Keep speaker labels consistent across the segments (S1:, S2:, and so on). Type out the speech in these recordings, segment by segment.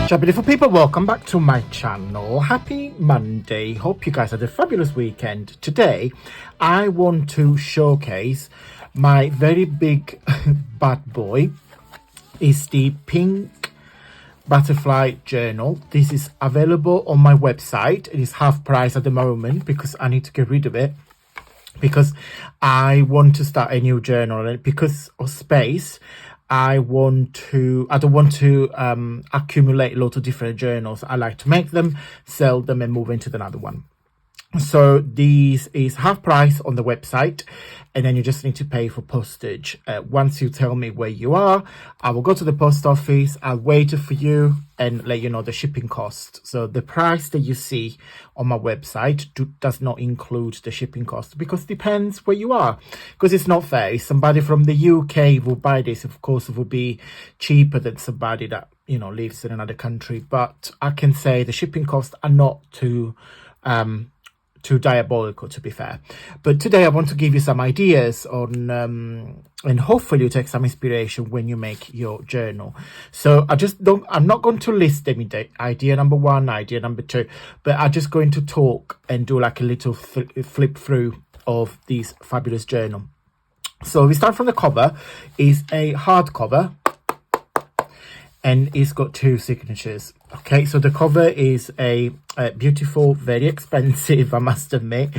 S1: Ciao beautiful people, welcome back to my channel. Happy Monday. Hope you guys had a fabulous weekend. Today I want to showcase my very big bad boy. Is the pink butterfly journal. This is available on my website. It is half price at the moment because I need to get rid of it because I want to start a new journal, and because of space I don't want to accumulate lots of different journals. I like to make them, sell them, and move into another one. So this is half price on the website, and then you just need to pay for postage. Once you tell me where you are, I will go to the post office, I'll wait for you and let you know the shipping cost. So the price that you see on my website does not include the shipping cost, because it depends where you are, because it's not fair. If somebody from the UK will buy this, of course it will be cheaper than somebody that lives in another country. But I can say the shipping costs are not too diabolical, to be fair. But today I want to give you some ideas on and hopefully you take some inspiration when you make your journal. So I'm not going to list them in idea number one, idea number two, but I'm just going to talk and do like a little flip through of this fabulous journal. So we start from the cover. Is a hardcover and it's got two signatures. Okay, so the cover is a beautiful, very expensive, I must admit,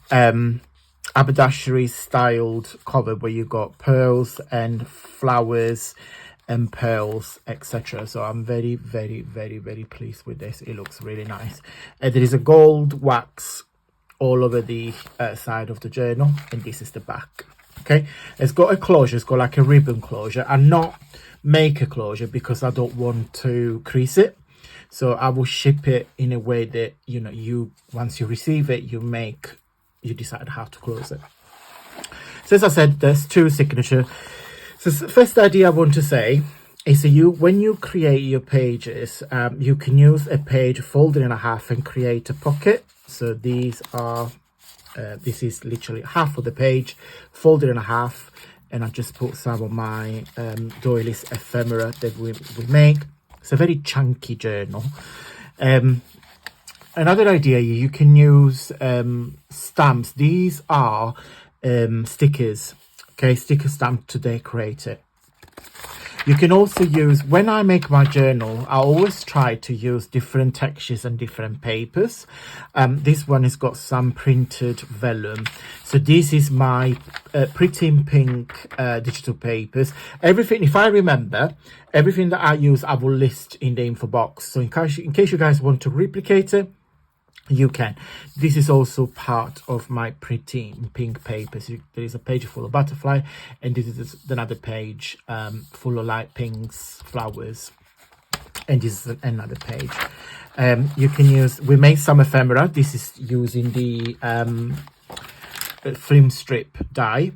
S1: haberdashery styled cover where you got pearls and flowers and pearls, etc. So I'm very, very, very, very pleased with this. It looks really nice. There is a gold wax all over the side of the journal, and this is the back. Okay, it's got a closure. It's got like a ribbon closure, and not make a closure because I don't want to crease it. So I will ship it in a way that you once you receive it, you decide how to close it. So as I said, there's two signatures. So the first idea I want to say is when you create your pages, you can use a page folded in half and create a pocket. So these are this is literally half of the page folded in half, and I just put some of my doilies ephemera that we make. It's a very chunky journal. Another idea, you can use stamps. These are stickers, okay, sticker stamp to decorate it. You can also use, when I make my journal, I always try to use different textures and different papers. This one has got some printed vellum. So this is my pretty pink digital papers. Everything, if I remember, everything that I use, I will list in the info box. So in case you guys want to replicate it, you can. This is also part of my pretty pink papers. There is a page full of butterfly, and this is another page full of light pinks, flowers, and this is another page. You can use, we made some ephemera. This is using the film strip die.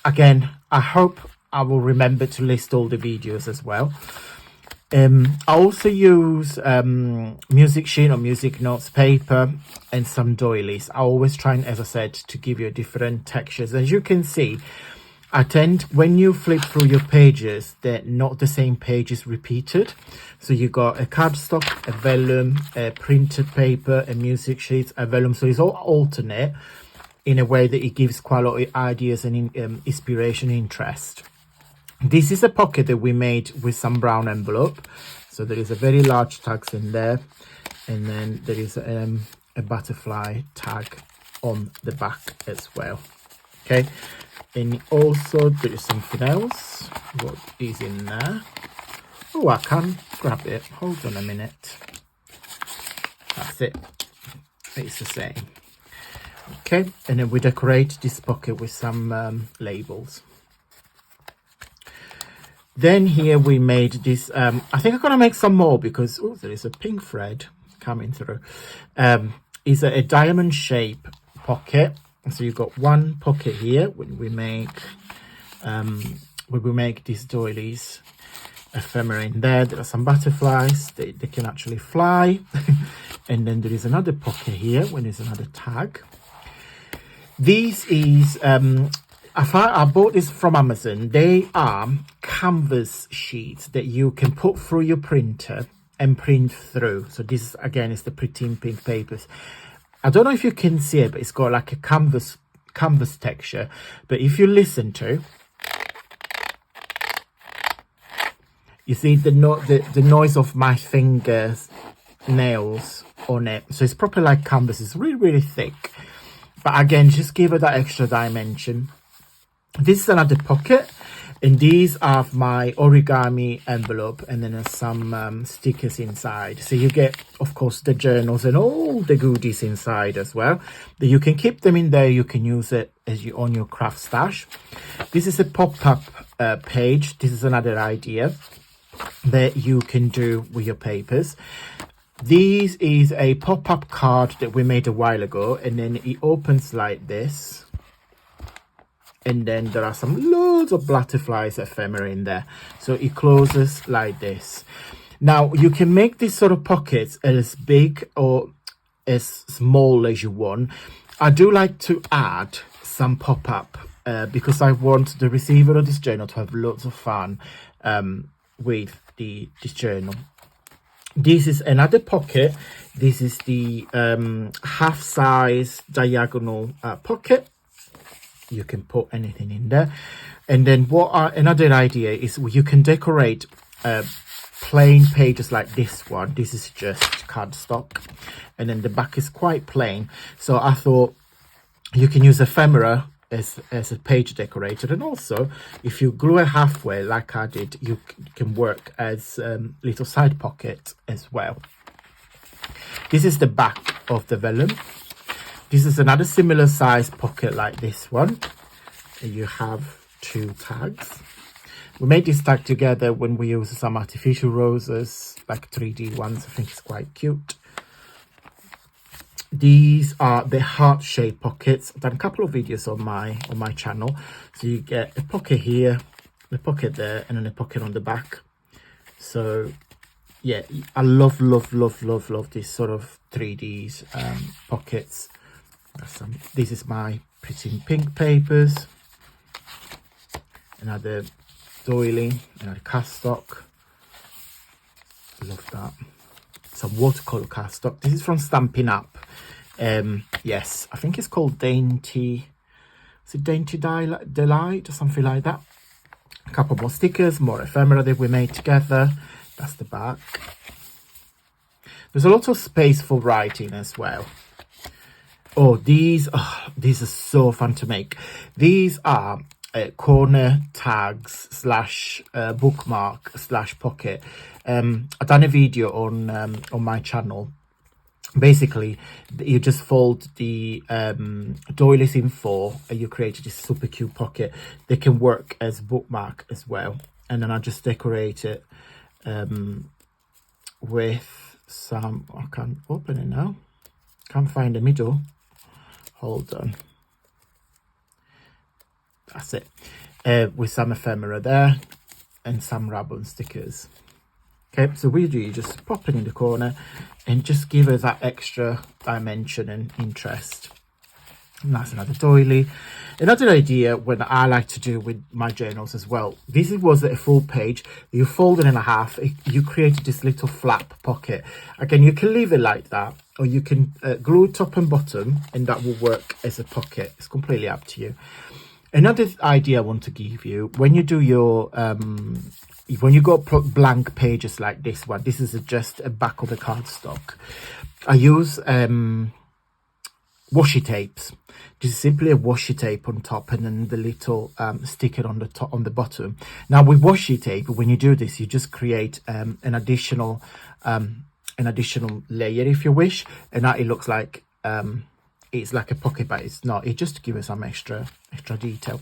S1: Again, I hope I will remember to list all the videos as well. I also use music sheet or music notes paper and some doilies. I always try, as I said, to give you different textures. As you can see, when you flip through your pages, they're not the same pages repeated. So you got a cardstock, a vellum, a printed paper, a music sheet, a vellum. So it's all alternate in a way that it gives quite a lot of ideas and inspiration, interest. This is a pocket that we made with some brown envelope. So there is a very large tags in there, and then there is a butterfly tag on the back as well. Okay, and also there is something else. What is in there? Oh, I can grab it. Hold on a minute. That's it. It's the same. Okay, and then we decorate this pocket with some labels. Then here we made this, I think I'm going to make some more because, oh, there is a pink thread coming through. Is a diamond shape pocket. So you've got one pocket here when we make these doilies ephemera in there. There are some butterflies, they can actually fly. And then there is another pocket here when there's another tag. This is I bought this from Amazon. They are canvas sheets that you can put through your printer and print through. So this again is the Pretty in Pink papers. I don't know if you can see it, but it's got like a canvas texture. But if you listen to, you see the noise of my fingers, nails on it. So it's proper like canvas. It's really thick. But again, just give it that extra dimension. This is another pocket. And these are my origami envelope, and then there's some stickers inside. So you get, of course, the journals and all the goodies inside as well. That you can keep them in there. You can use it as you on your craft stash. This is a pop-up page. This is another idea that you can do with your papers. This is a pop-up card that we made a while ago, and then it opens like this. And then there are some loads of butterflies ephemera in there. So it closes like this. Now you can make these sort of pockets as big or as small as you want. I do like to add some pop-up because I want the receiver of this journal to have lots of fun with this journal. This is another pocket. This is the half size diagonal pocket. You can put anything in there. And then another idea is you can decorate plain pages like this one. This is just cardstock, and then the back is quite plain. So I thought you can use ephemera as a page decorator, and also if you glue it halfway like I did, you can work as little side pocket as well. This is the back of the vellum. This is another similar size pocket like this one. You have 2 tags. We made this tag together when we used some artificial roses, like 3D ones. I think it's quite cute. These are the heart-shaped pockets. I've done a couple of videos on my channel. So you get a pocket here, a pocket there, and then a pocket on the back. So yeah, I love this sort of 3D pockets. This is my Pretty in Pink papers. Another doily, another cardstock. Love that. Some watercolor cardstock. This is from Stampin' Up. Yes, I think it's called Dainty. Is it Dainty Delight or something like that? A couple more stickers, more ephemera that we made together. That's the back. There's a lot of space for writing as well. Oh, these are so fun to make. These are corner tags / bookmark / pocket. I've done a video on my channel. Basically, you just fold the doilies in 4 and you create this super cute pocket. They can work as bookmark as well. And then I just decorate it with some, I can't open it now. Can't find the middle. Hold on. That's it. With some ephemera there and some ribbon stickers. Okay, so we do, you just pop it in the corner and just give it that extra dimension and interest. And that's another doily. Another idea what I like to do with my journals as well. This was a full page. You fold it in half. You create this little flap pocket. Again, you can leave it like that, or you can glue top and bottom, and that will work as a pocket. It's completely up to you. Another idea I want to give you, when you do your when you got blank pages like this one, this is just a back of the cardstock. I use washi tapes. This is simply a washi tape on top, and then the little sticker on the top, on the bottom. Now with washi tape, when you do this, you just create an additional layer if you wish, and now it looks like it's like a pocket, but it's not. It just gives some extra detail.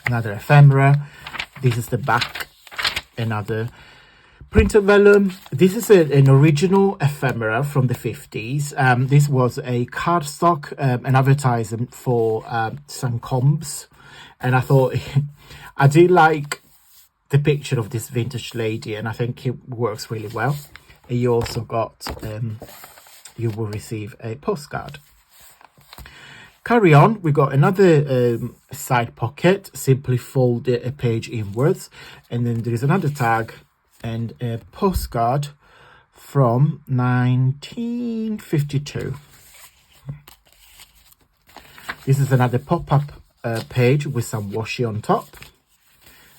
S1: Another ephemera. This is the back. Another printed vellum. This is an original ephemera from the 50s. This was a cardstock, an advertisement for some combs, and I thought I do like the picture of this vintage lady, and I think it works really well. And you also got you will receive a postcard. Carry on, we got another side pocket, simply fold it a page inwards, and then there is another tag and a postcard from 1952. This is another pop-up page with some washi on top,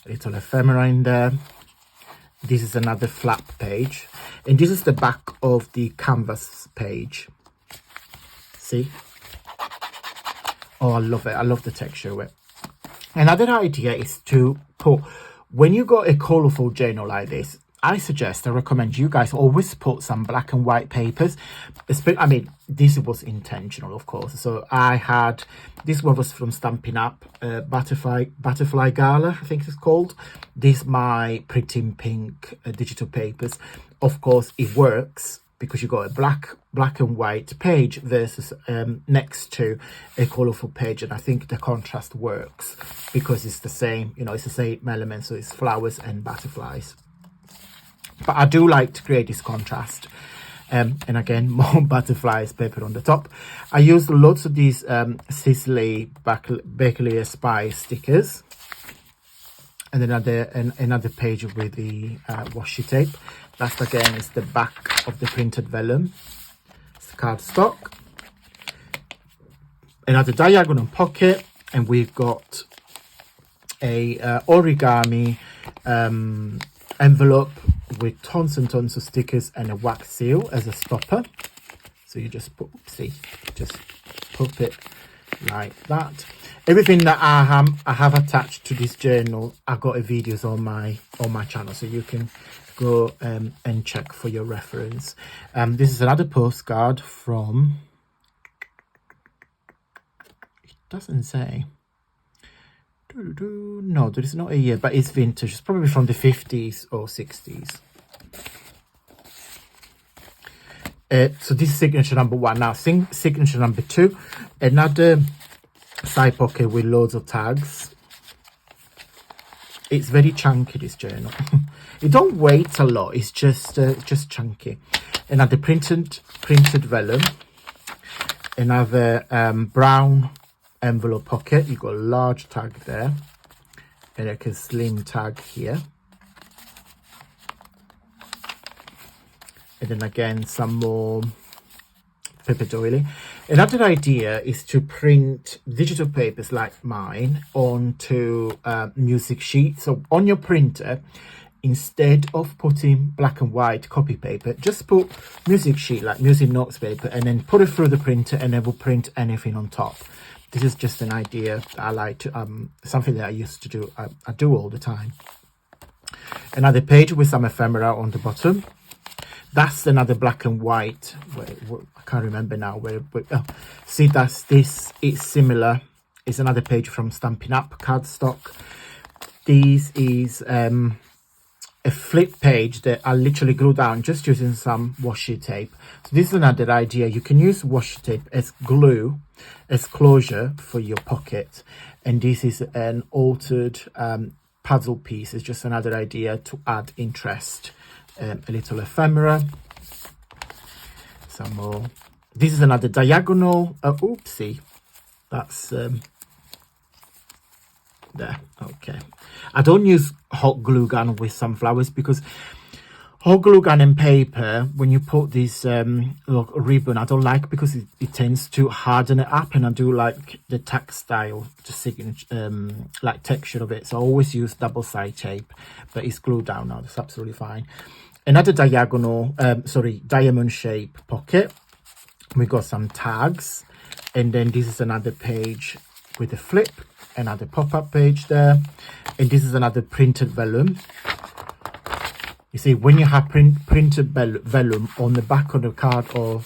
S1: a little ephemera in there. This is another flap page, and this is the back of the canvas page. See? Oh, I love it. I love the texture of it. Another idea is to put, when you got a colorful journal like this, I recommend you guys always put some black and white papers. I mean, this was intentional, of course. So I had, this one was from Stampin' Up, Butterfly Gala, I think it's called. These my Printing Pink digital papers. Of course, it works because you got a black and white page versus next to a colorful page, and I think the contrast works because it's the same, you know, it's the same element, so it's flowers and butterflies. But I do like to create this contrast, and again, more butterflies paper on the top. I used lots of these Sisley Bakery Spice stickers, and then another page with the washi tape. That again is the back of the printed vellum. It's cardstock. Another diagonal pocket, and we've got a origami envelope with tons and tons of stickers and a wax seal as a stopper. So you just put, just pop it like that. Everything that I have attached to this journal, I've got videos on my channel, so you can go and check for your reference. This is another postcard from, it doesn't say, no, there is not a year, but it's vintage. It's probably from the 50s or 60s. So this is signature number 1. Now signature number 2, another side pocket with loads of tags. It's very chunky, this journal. It don't weigh a lot, it's just chunky. Another printed vellum, another brown envelope pocket. You got a large tag there and like a slim tag here, and then again some more paper doily. Another idea is to print digital papers like mine onto music sheets. So on your printer, instead of putting black and white copy paper, just put music sheet, like music notes paper, and then put it through the printer, and it will print anything on top. This is just an idea that I like to, something that I used to do, I do all the time. Another page with some ephemera on the bottom. That's another black and white. I can't remember now where. Oh, see, that's this. It's similar. It's another page from Stampin' Up cardstock. This is a flip page that I literally glue down just using some washi tape. So this is another idea. You can use washi tape as glue, as closure for your pocket. And this is an altered puzzle piece. It's just another idea to add interest. A little ephemera. Some more. This is another diagonal. Oopsie. That's there. Okay. I don't use hot glue gun with sunflowers because hot glue gun and paper, when you put this ribbon, I don't like because it tends to harden it up, and I do like the textile, the signature, like texture of it. So I always use double side tape, but it's glued down now. That's absolutely fine. Another diagonal, diamond shape pocket. We got some tags, and then this is another page with a flip, another pop-up page there, and this is another printed vellum. You see, when you have printed vellum on the back of the card or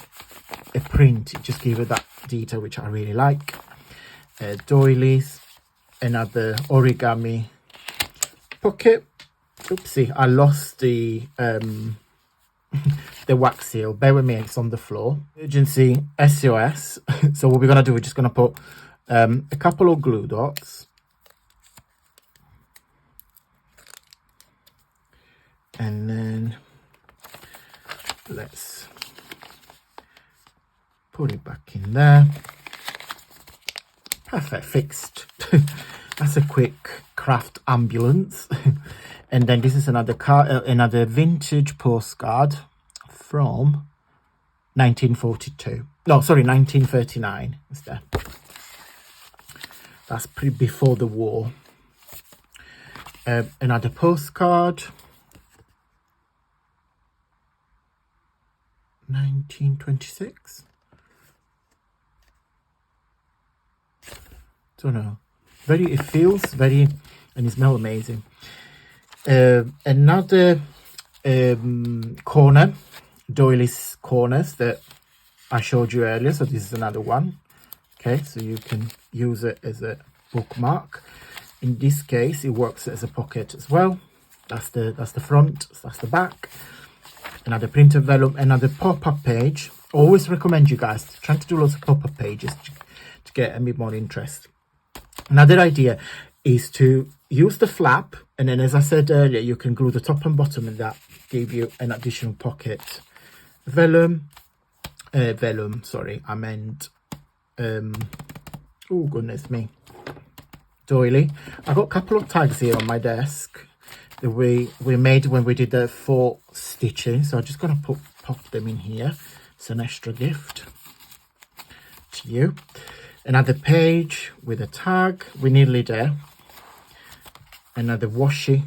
S1: a print, it just gives it that detail, which I really like. Doilies, another origami pocket. Oopsie, I lost the wax seal. Bear with me, it's on the floor. Emergency SOS. So what we're gonna do, we're just gonna put a couple of glue dots, and then let's put it back in there. Perfect, fixed. That's a quick craft ambulance. And then this is another another vintage postcard from 1942. No, sorry, 1939 is there. That's pretty before the war. Another postcard. 1926. Don't know. It feels very, and it smells amazing. Another corner, doilies corners that I showed you earlier. So this is another one. Okay, so you can use it as a bookmark. In this case, it works as a pocket as well. That's the front. That's the back. Another printed vellum. Another pop-up page. Always recommend you guys trying to do lots of pop-up pages to get a bit more interest. Another idea is to use the flap, and then, as I said earlier, you can glue the top and bottom, and that give you an additional pocket. Vellum. Sorry, I meant. Oh goodness me. Doily. I got a couple of tags here on my desk that we made when we did the 4 stitching, so I'm just going to pop them in here. It's an extra gift to you. Another page with a tag. We're nearly there. Another washi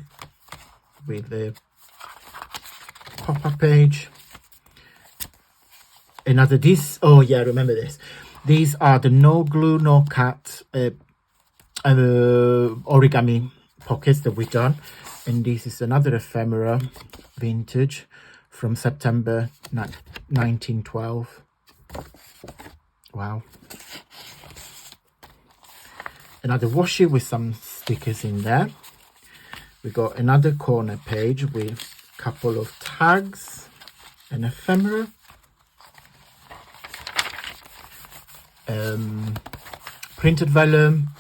S1: with the pop-up page. Another oh yeah, remember this. These are the no glue, no cut origami pockets that we've done. And this is another ephemera vintage from September 1912. Wow. Another washi with some stickers in there. We got another corner page with a couple of tags, an ephemera, printed vellum,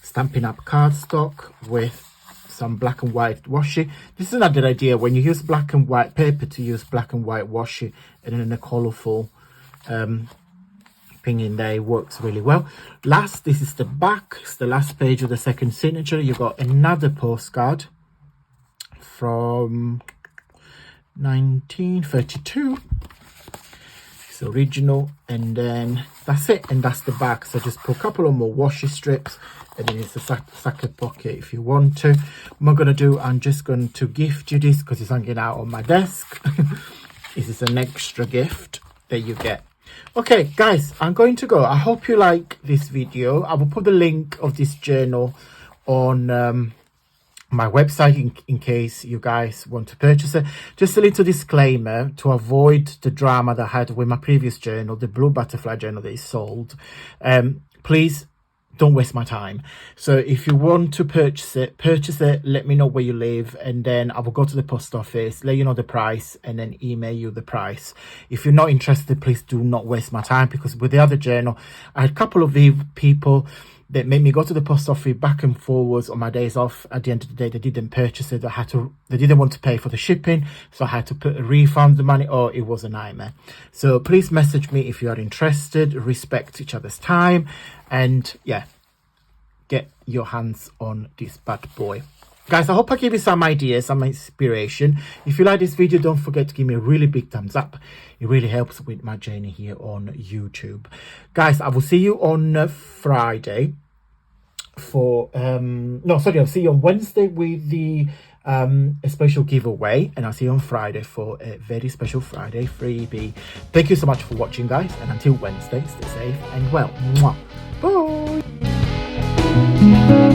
S1: Stampin' Up cardstock with some black and white washi. This is another idea when you use black and white paper to use black and white washi, and then a colourful thing in there. It works really well. Last, this is the back. It's the last page of the second signature. You got another postcard from 1932. It's original, and then that's it, and that's the back. So just put a couple of more washi strips, and then it's a socket pocket if you want to. What I'm gonna do, I'm just going to gift you this because it's hanging out on my desk. This is an extra gift that you get. Okay guys, I'm going to go. I hope you like this video. I will put the link of this journal on my website in case you guys want to purchase it. Just a little disclaimer to avoid the drama that I had with my previous journal, the blue butterfly journal that is sold. Please don't waste my time. So if you want to purchase it, let me know where you live, and then I will go to the post office, let you know the price, and then email you the price. If you're not interested, please do not waste my time, because with the other journal, I had a couple of people that made me go to the post office back and forwards on my days off. At the end of the day, they didn't purchase it. They didn't want to pay for the shipping, so I had to refund the money. Oh, it was a nightmare. So please message me if you are interested. Respect each other's time, and yeah, get your hands on this bad boy. Guys, I hope I gave you some ideas, some inspiration. If you like this video, don't forget to give me a really big thumbs up. It really helps with my journey here on YouTube. Guys, I will see you on Friday for I'll see you on Wednesday with the a special giveaway, and I'll see you on Friday for a very special Friday freebie. Thank you so much for watching, guys, and until Wednesday, stay safe and well. Mwah. Bye.